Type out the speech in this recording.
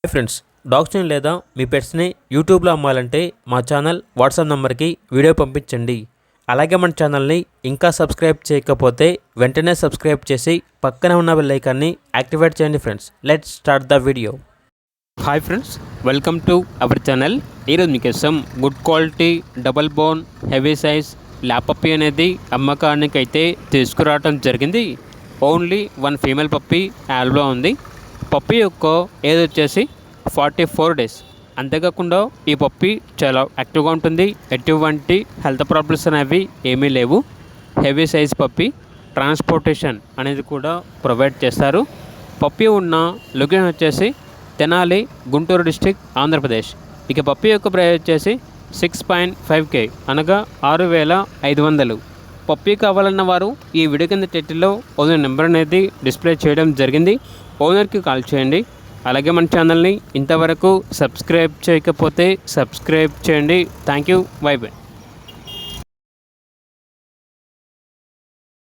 Hi friends, డాగ్స్ని లేదా మీ పెట్స్ని యూట్యూబ్లో అమ్మాలంటే మా ఛానల్ వాట్సాప్ నెంబర్కి వీడియో పంపించండి. అలాగే మన ఛానల్ని ఇంకా సబ్స్క్రైబ్ చేయకపోతే వెంటనే సబ్స్క్రైబ్ చేసి పక్కనే ఉన్న బెల్ ఐకాన్ని యాక్టివేట్ చేయండి. Friends, let's start the video. Hi friends, welcome to our channel. ఈరోజు మీకోసం good quality double bone heavy size lab puppy అనేది అమ్మకానికి అయితే తీసుకురావడం జరిగింది. ఓన్లీ వన్ ఫీమేల్ పప్పీ యాల్బ్లో ఉంది. పప్పీ యొక్క ఏజ్ వచ్చేసి 44 days. అంతేకాకుండా ఈ పప్పీ చాలా యాక్టివ్గా ఉంటుంది. ఎటువంటి హెల్త్ ప్రాబ్లమ్స్ అనేవి ఏమీ లేవు. హెవీ సైజ్ పప్పీ, ట్రాన్స్పోర్టేషన్ అనేది కూడా ప్రొవైడ్ చేస్తారు. పప్పీ ఉన్న లొకేషన్ వచ్చేసి తెనాలి, గుంటూరు డిస్టిక్, ఆంధ్రప్రదేశ్. ఇక పప్పీ యొక్క ప్రైస్ వచ్చేసి 6.5K, అనగా 6,500. పప్పీ కావాలన్న వారు ఈ వీడియో కింద టైటిల్లో ఓనర్ నెంబర్ అనేది డిస్ప్లే చేయడం జరిగింది. ఓనర్కి కాల్ చేయండి. అలాగే మన ఛానల్ని ఇంతవరకు సబ్స్క్రైబ్ చేయకపోతే సబ్స్క్రైబ్ చేయండి. Thank you. By by.